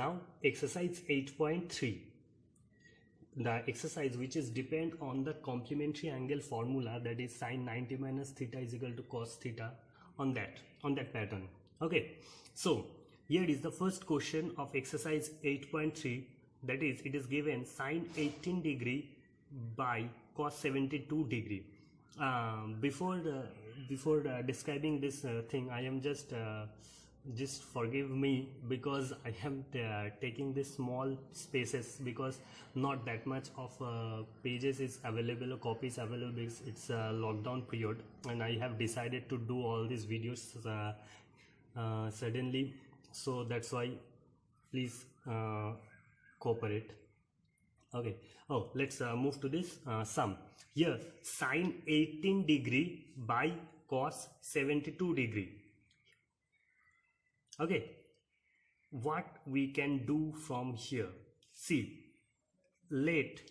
Now exercise 8.3, the exercise which is depend on the complementary angle formula, that is sin 90 minus theta is equal to cos theta, on that pattern. Okay, so here is the first question of exercise 8.3, that is it is given sin 18 degree by cos 72 degree. Before describing this thing, I am just forgive me because I am taking this small spaces because not that much of pages is available or copies available because it's a lockdown period, and I have decided to do all these videos suddenly, so that's why please cooperate. Okay, oh, let's move to this sum. Here sin 18 degree by cos 72 degree. Okay, what we can do from here? See, let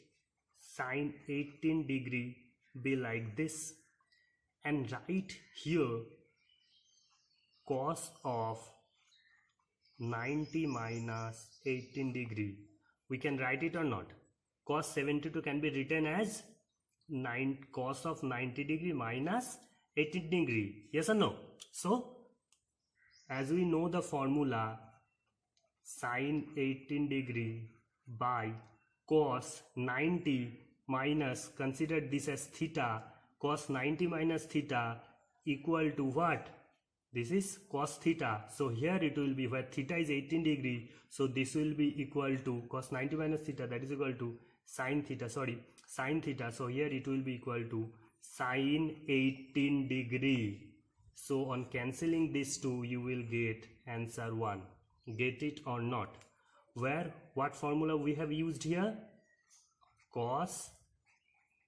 sin 18 degree be like this, and write here cos of 90 minus 18 degree. We can write it or not? Cos 72 can be written as cos of 90 degree minus 18 degree. Yes or no? So as we know the formula, sin 18 degree by cos 90 minus, consider this as theta, cos 90 minus theta equal to what? This is cos theta. So here it will be, where theta is 18 degree, so this will be equal to cos 90 minus theta, that is equal to sin theta, sin theta. So here it will be equal to sin 18 degree. So on cancelling these two, you will get answer 1. Get it or not? Where what formula we have used here? Cos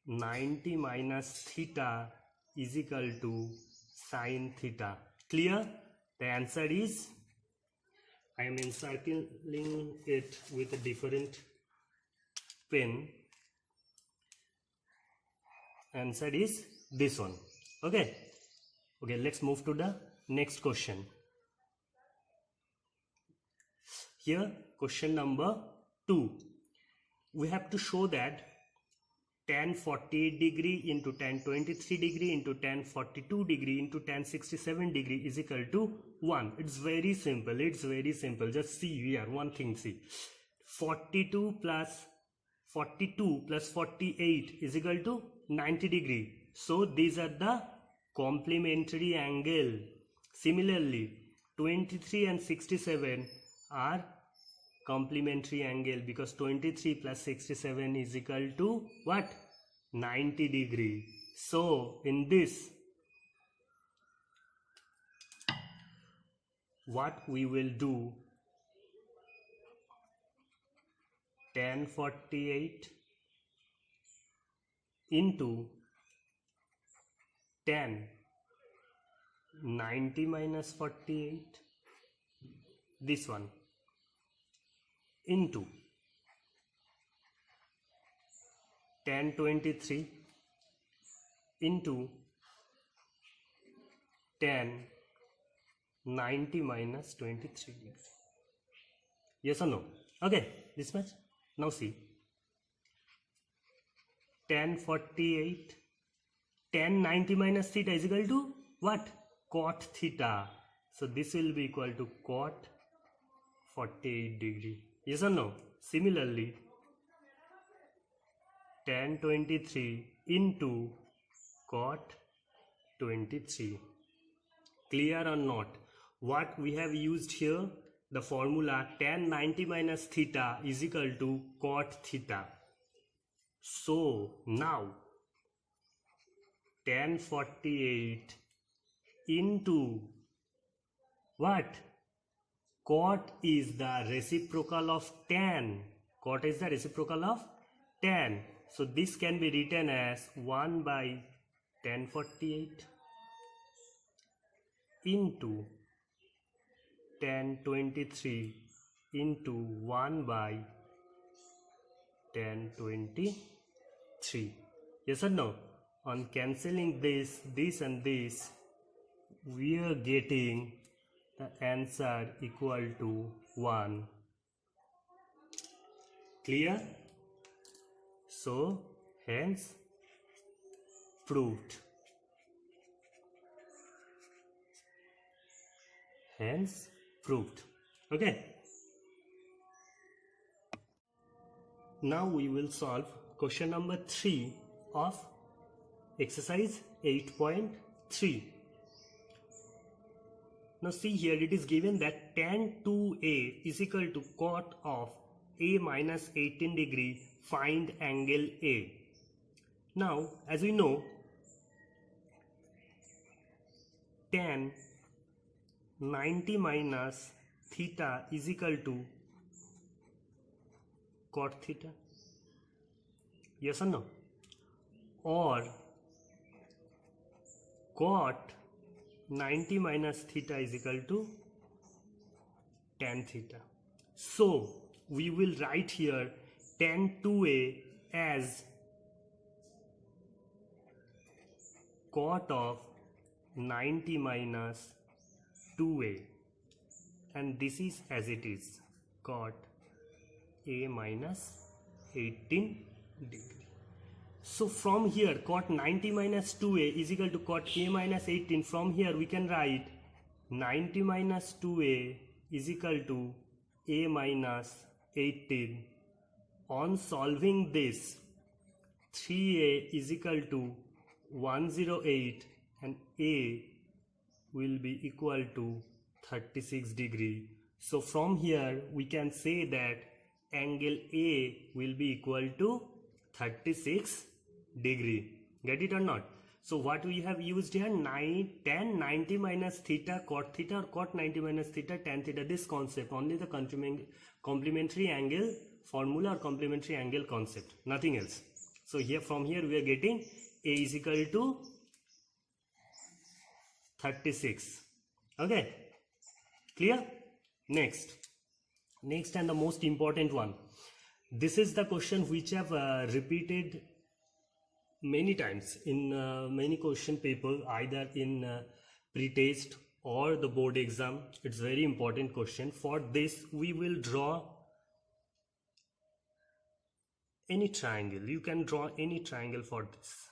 90 minus theta is equal to sin theta. Clear? The answer is, I am encircling it with a different pen. Answer is this one. Okay. Okay, let's move to the next question. Here, question number 2. We have to show that tan 48 degree into tan 23 degree into tan 42 degree into tan 67 degree is equal to 1. It's very simple. It's very simple. Just see here, one thing, see. 42 plus 48 is equal to 90 degree. So these are the complementary angle. Similarly, 23 and 67 are complementary angle because 23 plus 67 is equal to what? 90 degree. So in this, what we will do, tan 48 into tan 90 minus 48, this one, into tan 23 into tan 90 minus 23 degree. Yes or no? Okay, this much. Now see, tan 48, tan 90 minus theta is equal to what? Cot theta. So this will be equal to cot 48 degree. Yes or no? Similarly, tan 23 into cot 23. Clear or not? What we have used here? The formula tan 90 minus theta is equal to cot theta. So now tan 48 into what? Cot is the reciprocal of tan. Cot is the reciprocal of tan. So this can be written as 1 by tan 48 into tan 23 into 1 by tan 23. Yes or no? On cancelling this and this, we are getting the answer equal to 1. Clear? So hence proved. Hence proved. Okay. Now we will solve question number 3 of exercise 8.3. Now see here, it is given that tan 2a is equal to cot of a minus 18 degree, find angle A. Now as we know, tan 90 minus theta is equal to cot theta. Yes or no? Or cot 90 minus theta is equal to tan theta. So we will write here tan 2a as cot of 90 minus 2a, and this is as it is, cot a minus 18 degree. So from here cot 90 minus 2a is equal to cot a minus 18. From here we can write 90 minus 2a is equal to a minus 18. On solving this, 3a is equal to 108 and a will be equal to 36 degree. So from here we can say that angle A will be equal to 36 degree. Get it or not? So what we have used here, tan 90 minus theta cot theta, or cot 90 minus theta tan theta, this concept, only the complementary angle formula or complementary angle concept, nothing else. So here from here we are getting A is equal to 36. Okay, clear? Next and the most important one. This is the question which have repeated many times in many question paper, either in pre-test or the board exam. It's very important question. For this we will draw any triangle. You can draw any triangle for this.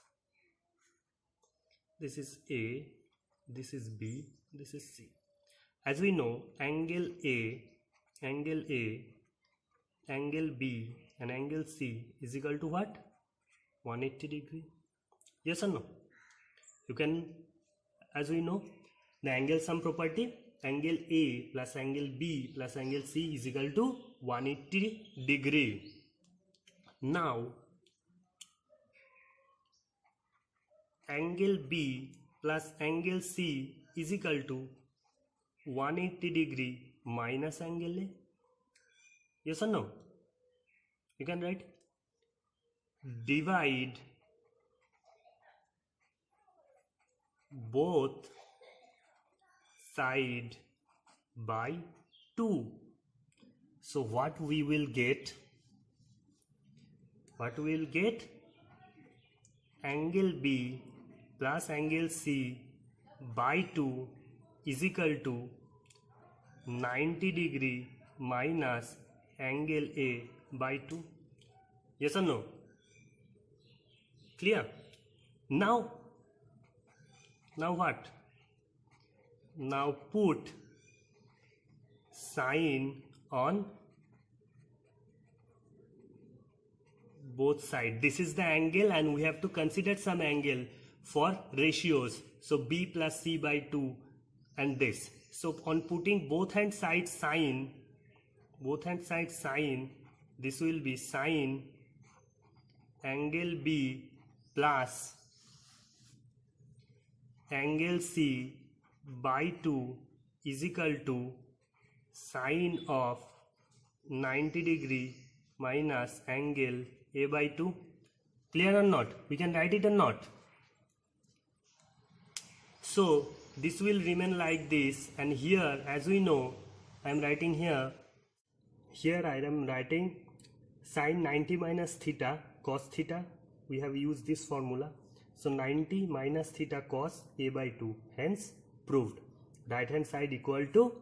This is A, this is B, this is C. As we know, angle A, angle B and angle C is equal to what? 180 degree. Yes or no? You can, as we know, the angle sum property, angle A plus angle B plus angle C is equal to 180 degree. Now angle B plus angle C is equal to 180 degree minus angle A. Yes or no? You can write divide both side by 2. So what we will get? What we will get? Angle B plus angle C by 2 is equal to 90 degree minus angle A by 2. Yes or no? Clear? Now what? Now put sine on both sides. This is the angle and we have to consider some angle for ratios. So B plus C by 2 and this. So on putting both hand sides sine, this will be sine angle B plus angle C by 2 is equal to sine of 90 degree minus angle A by 2. Clear or not? We can write it or not? So this will remain like this, and here as we know, I am writing here I am writing sine 90 minus theta cos theta. We have used this formula. So 90 minus theta cos A by 2, hence proved. Right hand side equal to